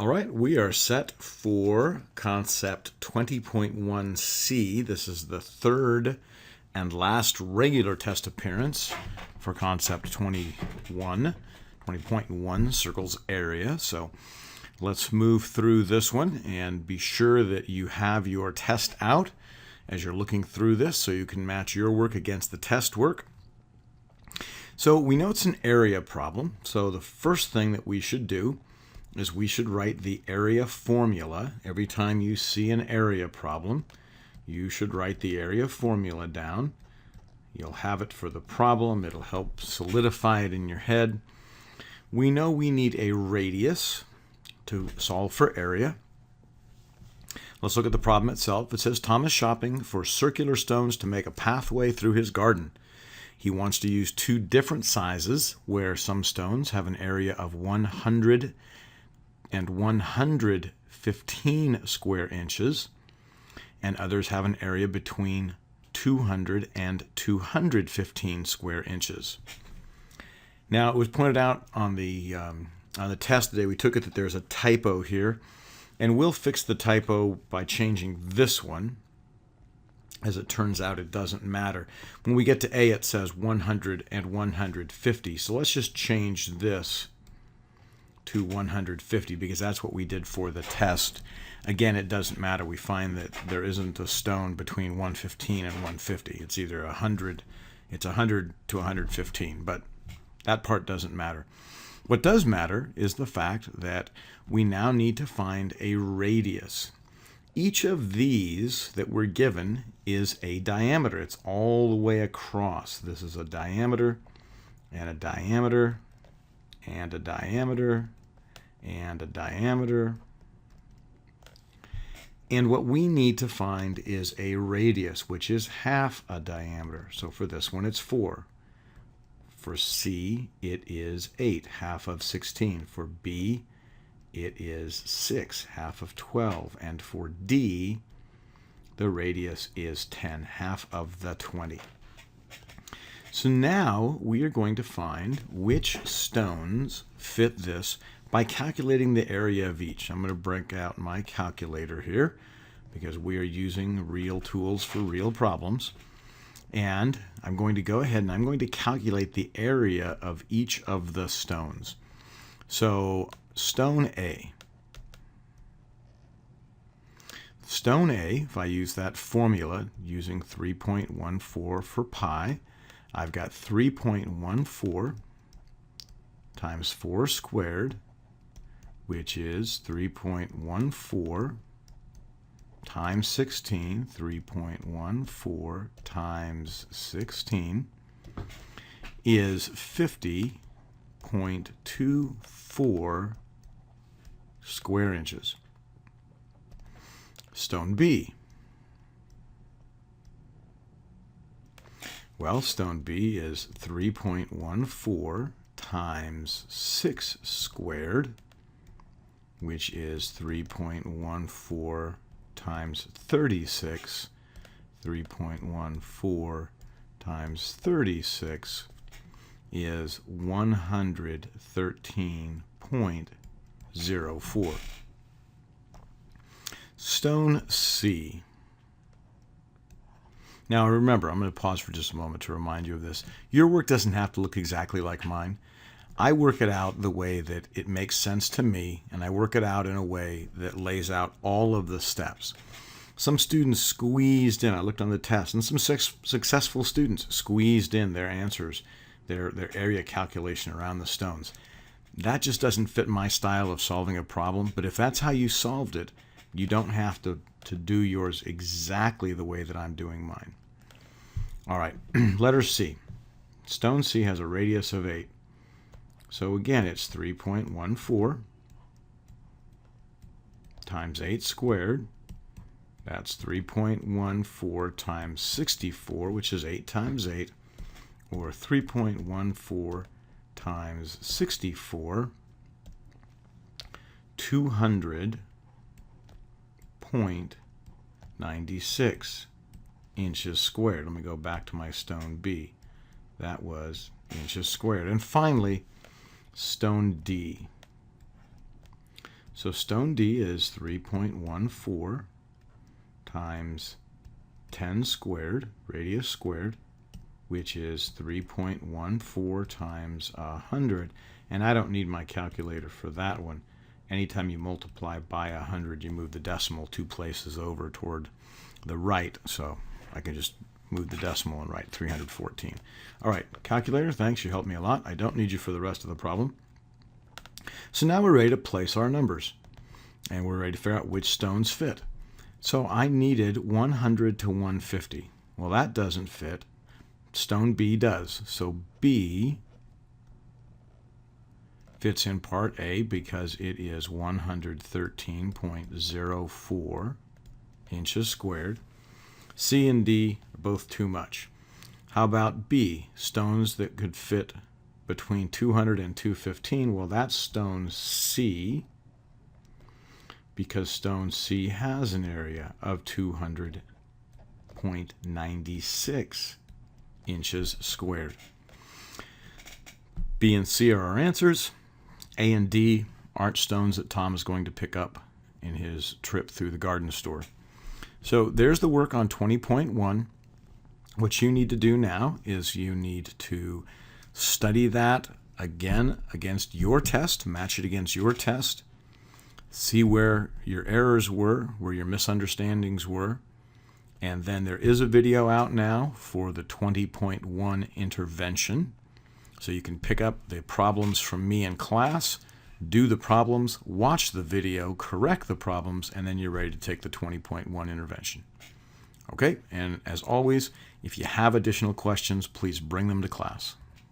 All right, we are set for concept 20.1c. This is the third and last regular test appearance for concept 20.1, circles area. So let's move through this one and be sure that you have your test out as you're looking through this so you can match your work against the test work. So we know it's an area problem. So the first thing that we should do is we should write the area formula. Every time you see an area problem, you should write the area formula down. You'll have it for the problem. It'll help solidify it in your head. We know we need a radius to solve for area. Let's look at the problem itself. It says Thomas shopping for circular stones to make a pathway through his garden. He wants to use two different sizes where some stones have an area of 100 and 115 square inches, and others have an area between 200 and 215 square inches. Now, it was pointed out on the test today we took it that there's a typo here, and we'll fix the typo by changing this one. As it turns out, it doesn't matter. When we get to A, it says 100 and 150, so let's just change this to 150 because that's what we did for the test. Again, it doesn't matter. We find that there isn't a stone between 115 and 150. It's either 100 to 115, but that part doesn't matter. What does matter is the fact that we now need to find a radius. Each of these that we're given is a diameter. It's all the way across. This is a diameter and a diameter and a diameter and a diameter. And what we need to find is a radius, which is half a diameter. So for this one, it's 4. For C, it is 8, half of 16. For B, it is 6, half of 12. And for D, the radius is 10, half of the 20. So now we are going to find which stones fit this by calculating the area of each. I'm going to break out my calculator here because we are using real tools for real problems. And I'm going to go ahead and I'm going to calculate the area of each of the stones. So stone A. Stone A, if I use that formula using 3.14 for pi, I've got 3.14 times 4 squared, which is 3.14 times 16. 3.14 times 16 is 50.24 square inches. Stone B. Well, stone B is 3.14 times 6 squared, which is 3.14 times 36. 3.14 times 36 is 113.04. Stone C. Now remember, I'm going to pause for just a moment to remind you of this. Your work doesn't have to look exactly like mine. I work it out the way that it makes sense to me, and I work it out in a way that lays out all of the steps. Some students squeezed in, I looked on the test, and some successful students squeezed in their answers, their area calculation around the stones. That just doesn't fit my style of solving a problem, but if that's how you solved it, you don't have to do yours exactly the way that I'm doing mine. All right, letter C. Stone C has a radius of 8. So again, it's 3.14 times 8 squared. That's 3.14 times 64, which is 8 times 8, or 3.14 times 64, 200.96 inches squared. Let me go back to my stone B. That was inches squared. And finally, stone D. So stone D is 3.14 times 10 squared, radius squared, which is 3.14 times 100. And I don't need my calculator for that one. Anytime you multiply by 100, you move the decimal 2 places over toward the right. So I can just move the decimal and write 314. All right, calculator, thanks. You helped me a lot. I don't need you for the rest of the problem. So now we're ready to place our numbers. And we're ready to figure out which stones fit. So I needed 100 to 150. Well, that doesn't fit. Stone B does. So B fits in part A because it is 113.04 inches squared. C and D are both too much. How about B? Stones that could fit between 200 and 215. Well, that's stone C, because stone C has an area of 200.96 inches squared. B and C are our answers. A and D aren't stones that Tom is going to pick up in his trip through the garden store. So there's the work on 20.1. What you need to do now is you need to study that again against your test, match it against your test, see where your errors were, where your misunderstandings were, and then there is a video out now for the 20.1 intervention. So you can pick up the problems from me in class, do the problems, watch the video, correct the problems, and then you're ready to take the 20.1 intervention. Okay, and as always, if you have additional questions, please bring them to class.